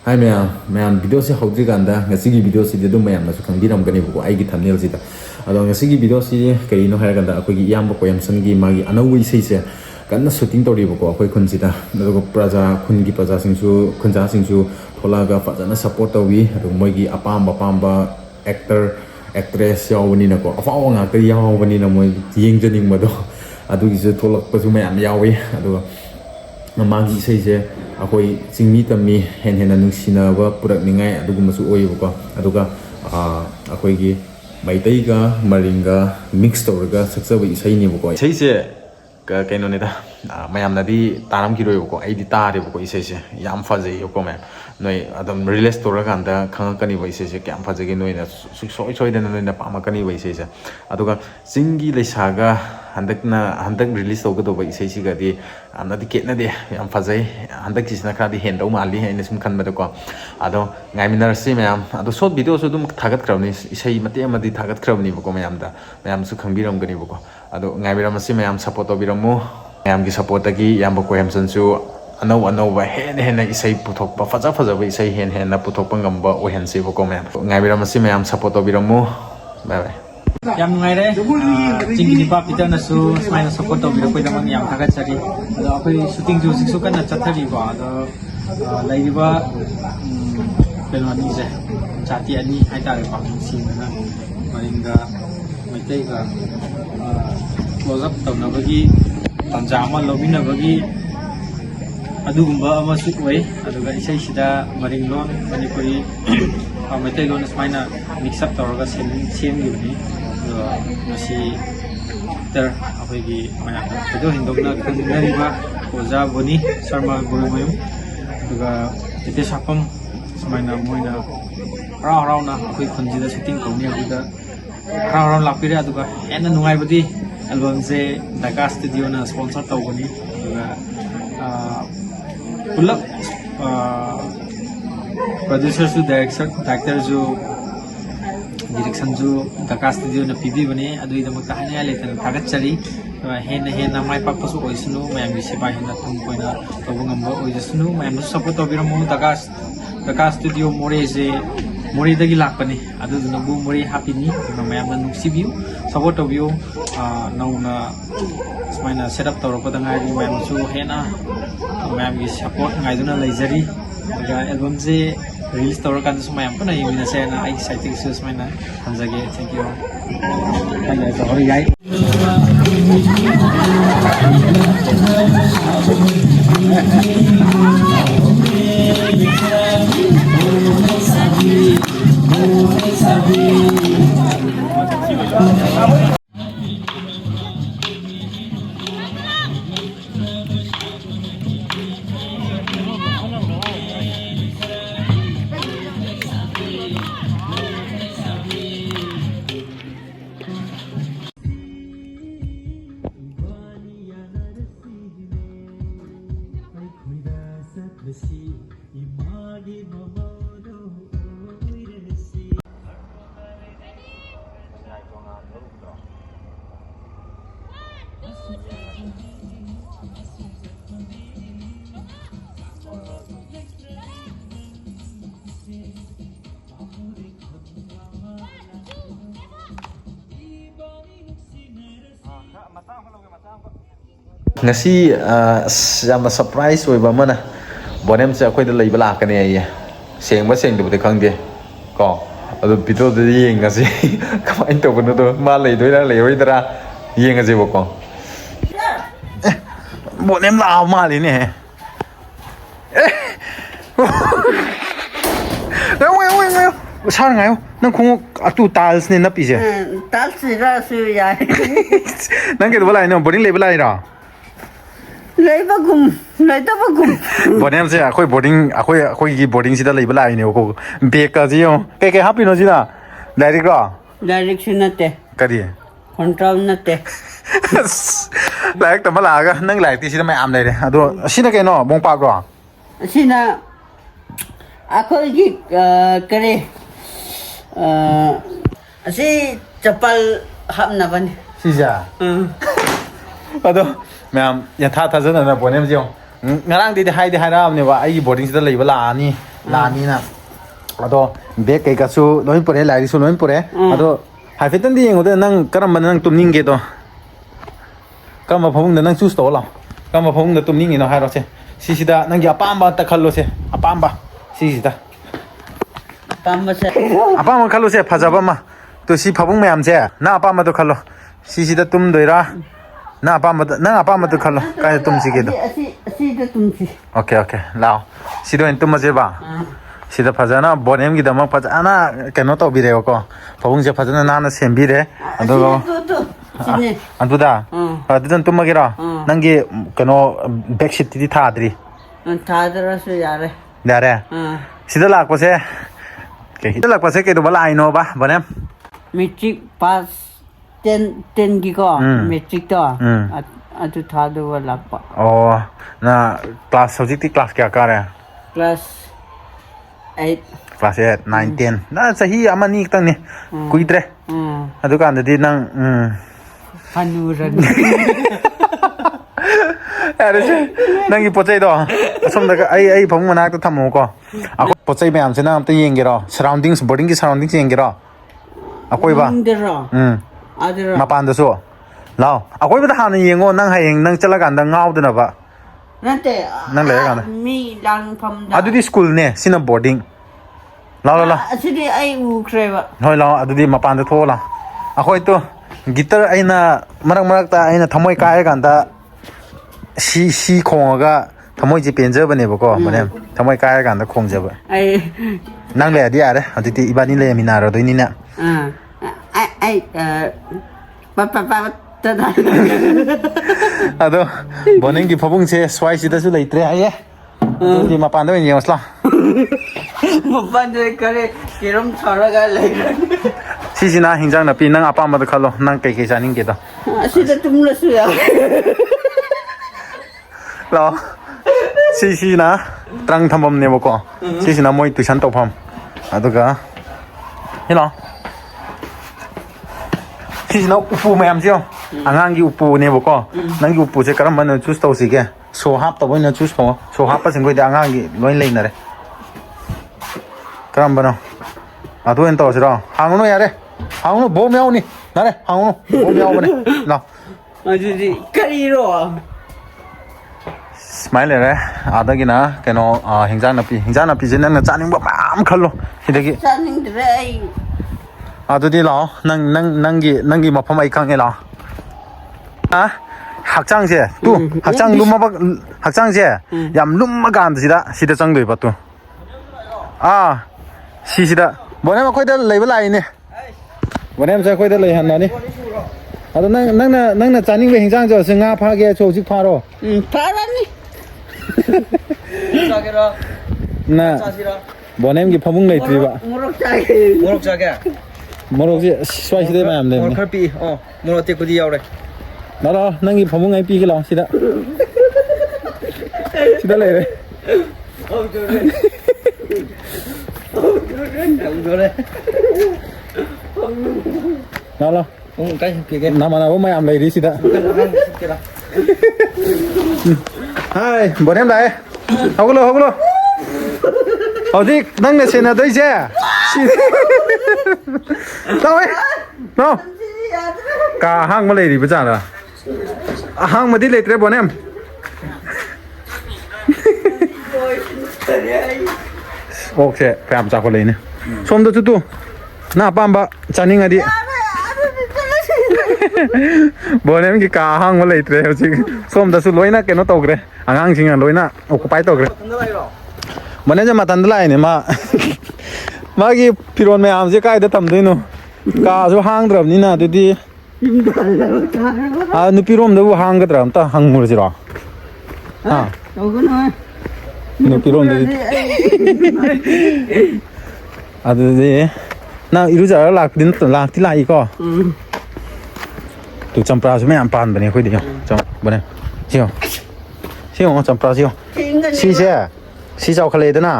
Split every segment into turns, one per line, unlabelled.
Hai ma'am video si hauji ganda ngasi video si dedu ma'am na su khangbiram gani buko ai gi thumbnail si da ado ngasi video si kai no hai ganda akoi gi yam ko yam san gi magi anawi sei se kan shooting tori buko akoi khun si da ado praja khun gi praja sing su khunja sing su thola ga fa na support tawi ado moi gi apamba actor actress yawani na ko afa nga ka yawani na moi yeng jening mado ado gi se tholak pa su ma'am yawi ado magi sei se akoi singmi tammi hen nungsina wa purak ningai aduguma su oibuko aduga akoi gi maitai ga maringa mix tawraga saksawa isai ni buko isai se ka kaino ne da mayam nadi taram ki roibuko ai di tare buko isai se yam fazai yoko me noi adam release tora kanda khang kani bai se se kyam fazai gi noi na soi da noi na pama kani bai se se aduga singi leisaga handak release tawga do bai se si ga di amna di ketna de yam fazai handak kisna kha di hendo mali haina sum khan mada ko ado ngai minar si mayam ado short video so dum thagat krawni isai mate amadi thagat krawni buko mayam da mayam su khangbiram gani buko ado ngai biram si mayam support obiramu mayam gi support agi yam ko hem san su anau ba hen isai puthok ba faja ba isai hen na puthok pa ngamba o hen si buko mayam ngai biram si mayam support obiramu bye bye
yang nungay tinggi ni Pak Peter nasu main support to biro ko naman yang thagat sari ado akoy shooting ju siksukan na chathari ba ado lai ba pelo ani je chati ani hai ta ba si na maringa maitai ga close up to na bagi tanja ma lobina bagi adugumba ama su oi aduga isai sida maringlon manipuri maitai lon smaina mix up tawraga sem ni masih ter apa lagi banyak itu hindokna kendari ba Oza Boni Sharma Guru Mayum juga itu sapam semaina moina rau na aku kunjida shooting kau ni aku dah rau lapire juga enak nungai budi album se Dhaka Studio na sponsor tahu boni juga pulak producer su director ju direction ju Dhaka Studio na PB bani adu ida makta hanya letan thagat chari hen mai pak pasu oisnu mayam bi sebai hen tum koina tobu ngamba oisnu mayam support obiramu Dhaka Studio more dagi lakpani adu nabu more happy ni mayam na nuksibiu support obiu nauna smaina setup tawro padangai mayam su hena mayam bi support ngai duna laizari daga album je release tawra kan su mayam puna yimina se na ai exciting su smaina hanjage thank you kanya sorry guys
ngasi yamna surprise oi ba mana bonem se akoi da lei bala ka ne ai seng du de khang de ko ado video de yeng ngasi kamai to bu no do ma lei doi la lei oi dara yeng ngasi bo ko bonem la ma li ne 왜 사랑해요? 난 공업 또 달스네 나피제.
달스라 수야.
난 그래도 몰라요. 보딩 레벨 아니라.
레이버금.
보냄세 아코이 보딩 아코이 기 보딩 시다 레벨 아니네요. 고 베까지요. 깨깨 하피노 지나.
다이렉션 나테.
까디.
컨트롤 나테.
라이크 또 말아가 능 라이크 시다 매 암네래. 아도 시나 깨노 몽파고.
시나 아코이 그래 asi chapal hamna bani
시자 아도 맘 야타 타저나 보냄지요 ngarang di hai di hai ra ne wa ai boarding sida lei bala ani ꯂꯥꯛꯑꯅꯤꯅ ꯑꯗꯣ bag ꯀꯩꯀꯥꯁꯨ ꯂꯣꯏ ꯄꯨꯔꯛꯑꯦ ꯂꯥꯏꯔꯤꯛꯁꯨ ꯂꯣꯏ ꯄꯨꯔꯛꯑꯦ ꯑꯗꯣ ꯍꯥꯏꯐꯦꯠꯇꯪꯗꯤ ꯌꯦꯡꯉꯨꯗ ꯅꯪ ꯀꯔꯝꯕꯅ ꯅꯪ ꯇꯨꯝꯅꯤꯡꯒꯦꯗꯣ ꯀꯔꯝꯕ ꯐꯃꯨꯡꯗ ꯅꯪ ꯆꯨꯁ ꯇꯧꯔ ꯂꯥꯛꯑꯣ ꯀꯔꯝꯕ ꯐꯃꯨꯡꯗ ꯇꯨꯝꯅꯤꯡꯉꯤꯅꯣ ꯍꯥꯏꯔꯣꯁꯦ ꯁꯤꯁꯤꯗ ꯅꯪꯒꯤ ꯑꯄꯥꯝꯕ ꯑꯝꯇ ꯈꯜꯂꯣꯁꯦ ꯑꯄꯥꯝꯕ ꯁꯤꯁꯤꯗ
Pamasa.
ꯑꯄꯥꯝꯕ ꯈꯜꯂꯨꯁꯦ ꯐꯖꯕ ꯑꯃ ꯇꯣ ꯁꯤ ꯐꯃꯨꯡ ꯃꯌꯥꯝꯁꯦ ꯅꯪ ꯑꯄꯥꯝꯕꯗꯣ ꯈꯜꯂꯣ ꯁꯤꯁꯤꯗ ꯇꯨꯝꯗꯣꯏꯔꯥ ꯅꯪ ꯑꯄꯥꯝꯕꯗꯣ ꯈꯜꯂꯣ ꯀꯥꯏꯗ ꯇꯨꯝꯁꯤꯒꯦꯗꯣ
Asida tumsi.
ꯑꯣꯀꯦ ꯑꯣꯀꯦ ꯂꯥꯛꯑꯣ ꯁꯤꯗ ꯑꯣꯏꯅ ꯇꯨꯝꯃꯁꯦꯕ ꯁꯤꯗ ꯐꯖꯅ ꯕꯣꯅꯦꯝꯒꯤꯗꯃꯛ ꯐꯖꯅ ꯀꯩꯅꯣ ꯇꯧꯕꯤꯔꯦꯕꯀꯣ ꯐꯃꯨꯡꯁꯦ ꯐꯖꯅ ꯅꯥꯟꯅ ꯁꯦꯝꯕꯤꯔꯦ ꯑꯗꯨꯒ
Sini.
ꯑꯗꯨꯗ ꯑꯗꯨꯗ ꯇꯨꯝꯃꯒꯦꯔꯣ ꯅꯪꯒꯤ ꯀꯩꯅꯣ ꯕꯦꯛꯁꯤꯠꯇꯨꯗꯤ ꯊꯥꯗ꯭ꯔꯤ
Tadarasu yare.
ꯌꯥꯔꯦ sida lakpase sida lakpase kaidoba laino ba bonem
Metric pass 10 gi ko. Metric to. Atu thadu lakpa.
oh na class hojikti class kya kare
Class 8.
class 8 9 10 na sahi amani tang ni kuidre adu kan di nang
Hanuran.
Areche nangi pochai do asomda ai phong manak ta thamu ko ako pochai mayam se na amta yengero surroundings boarding ki surroundings yengero akoi ba
Indra. Adra.
mapan da so lao akoi ba han yengo nang hayeng nang chala kan da ngau da na ba
Nante.
Nang laya ka na?
Mi lang pham da.
adu di school ne sina boarding lao la
Asidi ai u kreba.
hoi lao adu di mapan da thola akoi to gitar aina marak ta aina thamoi kai kan da si khonga thamoi ji penje bane ba ko bane thamoi kai kan da khongje ba
Ai.
nang le di are aditi ibani le minaro do ni na
Ai pa ta da.
ado boning gi phobung se swai si da su leitre aye di mapan da ni osla
Mabande kare kiram tharaga lai.
si na hingjang na pi nang apa ma da khalo nang kai kai saning ge da
Asida tumla su ya.
lo si na trang thamam ne ba ko si na moi tuition to pham aduga hilo si na upu mayam sio angang gi upu ne ba ko nang gi upu se karam ban choose to si ge so hap to boina choose to so hap pa sing goi da angang gi loi lei na re karam ban adu en to sira hangno yare hangno bo myau ni na re hangno bo myau ba ne na
Ajudi kariro.
smile re adagina keno hingjang na pi jin na chaning ba mam khallo hidagi
Saning dre ai.
adudi lao nanggi mafam ai khang ela a hakchang je tu hakchang luma ba hakchang je yam luma gan sida chang doi ba tu a sida bonem khoi da leiba lai ne bonem sa khoi da lei han na ni ado nang chaning ba hingjang jo se nga pha ge cho jik pha ro
Parani.
na bonem gi phamung lei tri ba
Murok chai.
Morok jaga.
morok ji swai sida mayam le
Morok kharpi. Oh, morok te kudi yaure.
đó nangi phamung ai pi ki law sida sida le re đó
Cái cái
nama nào mai am le ri sida hai bọn em đây hau lo 어디 nang sẽ là đây chứ đâu ấy đâu cả hang mà lấy đi bây giờ là hang mà đi lấy tre bọn em ok phải làm sao có lấy nè xong đó chú na bamba chaning adi bọn em cái cả hang mà lấy tre chứ xong đó chú lối na cái nó tàu kìa hang chính là lối na occupy tàu kìa bọn emจะมาตันได้เนี่ยมาเมื่อกี้พี่รอนไม่เอาจะใกล้จะทำด้วยนู้กาจะห่างแบบนี้นะดูดินุพี่รอนเดี๋ยวห่างกันแต่แต่ห่างหมดสิหรอนุพี่รอนเดี๋ยวดูดิน่าอีรู้จักแล้วหลักดินหลักที่ไหนอีกก็ถูกจำปลาใช่ไหมอันปานแบบนี้คุยดีอ่ะจำแบบนี้เชี่ยวจำปลาเชี่ยวชี้เชี่ยsi chào khale da na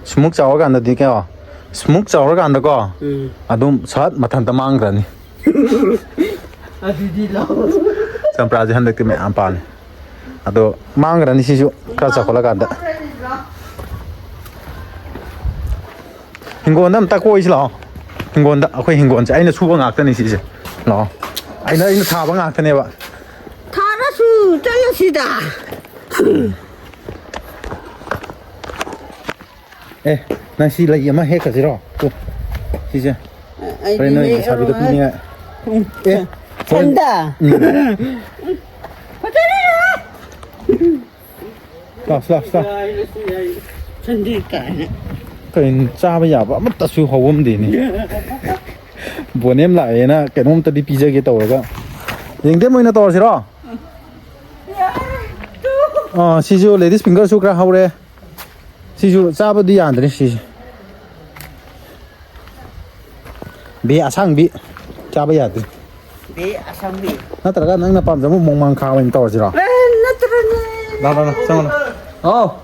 smoke chào kan da di ka smoke chào kan da ko adum sat mathan ta mang ra ni
Ajudi lo.
sam pra han da ke me ampa ni ado mang ra ni si ju ka cha khola kan da ꯍꯤꯡꯒꯣꯜꯗ ꯑꯝꯇ ꯀꯣꯏꯁꯤ ꯂꯥꯛꯑꯣ ꯍꯤꯡꯒꯣꯜꯗ ꯑꯩꯈꯣꯏ ꯍꯤꯡꯒꯣꯜꯁꯦ ꯑꯩꯅ ꯁꯨꯕ ꯉꯥꯛꯇꯅꯤ ꯁꯤꯁꯦ ꯂꯥꯛꯑꯣ ꯑꯩꯅ ꯊꯥꯕ ꯉꯥꯛꯇꯅꯦꯕ
타라수 잘렸시다.
ꯑꯦ ꯅꯪ ꯁꯤ ꯂꯩ ꯑꯃ ꯍꯦꯛꯈ꯭ꯔꯁꯤꯔꯣ ꯁꯤꯁꯦ ꯍꯣꯔꯦꯟ ꯅꯣꯏ ꯂꯩꯁꯥꯕꯤꯗ ꯄꯤꯅꯤꯡꯉꯥꯏ ꯑꯦ
된다.
ꯂꯥꯛ
된다니까.
ꯀꯩꯅꯣ ꯆꯥꯕ ꯌꯥꯕ ꯑꯃꯠꯇꯁꯨ ꯍꯧꯔꯝꯗꯦꯅꯦ ꯕꯣꯅꯦꯝ ꯂꯥꯛꯑꯦꯅ ꯀꯩꯅꯣꯝꯇꯗꯤ ꯄꯤꯖꯒꯦ ꯇꯧꯔꯒ ꯌꯦꯡꯗꯦꯝ ꯑꯣꯏꯅ ꯇꯧꯔꯁꯤꯔꯣ ꯁꯤꯁꯨ ꯂꯦꯗꯤꯁ ꯐꯤꯡꯒꯔꯁꯨ ꯈꯔ ꯍꯧꯔꯦ 시주 짜버디 안 되네 시주 비 아상비 짜버야 돼
네, 아상비.
나타가 낭나 밤자면 몽망 가와인 떨어지라
나트라네.
나나나 상관아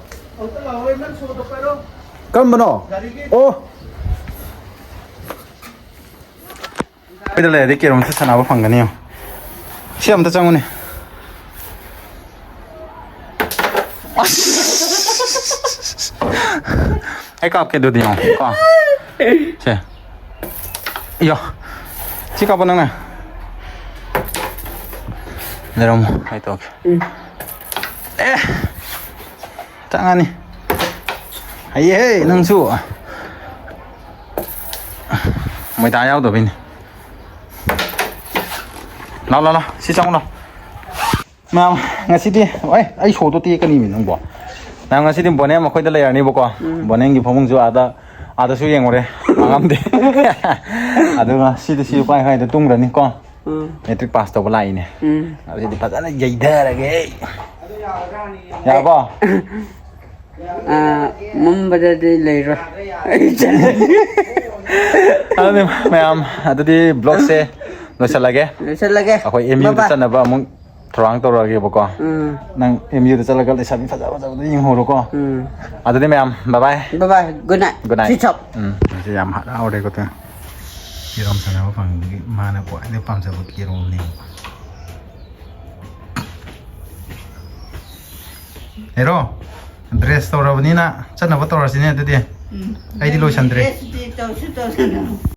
깜바노 bây giờ để kia mình sẽ sản nào bằng cái này xem ta trong này ai cọp cái đồ gì không cọp chị iyo chỉ cọp bên này đây đâu hay tốt ê chẳng ăn đi hay ấy nâng su mày ta nhau rồi bên nào xí trong nào mà ngay xí đi ấy ấy số tôi cái này mình không bỏ nào ngay xí đi bọn em mà khơi tới đây này bố con bọn em kịp phong du ada suy nghĩ rồi ăn đi ada mà xí đi quay hay tung rồi nè con metric pass tàu lại nè ada di pasar là dày đơ là cái ya ba
몸바다들 레이로.
anh em ada di blog se loisalage
loisalage
akhoi MU da chanaba amung thrang torage boko nang MU da chalagal lesabi faja ying horo ko adudi ma'am bye bye
good night switch off
ji yam ha aure ko ta kiram sana ba phang mana ko ne pam sa ba kiram ne hero dress torabni na chanaba torasine adudi ai di loisan dress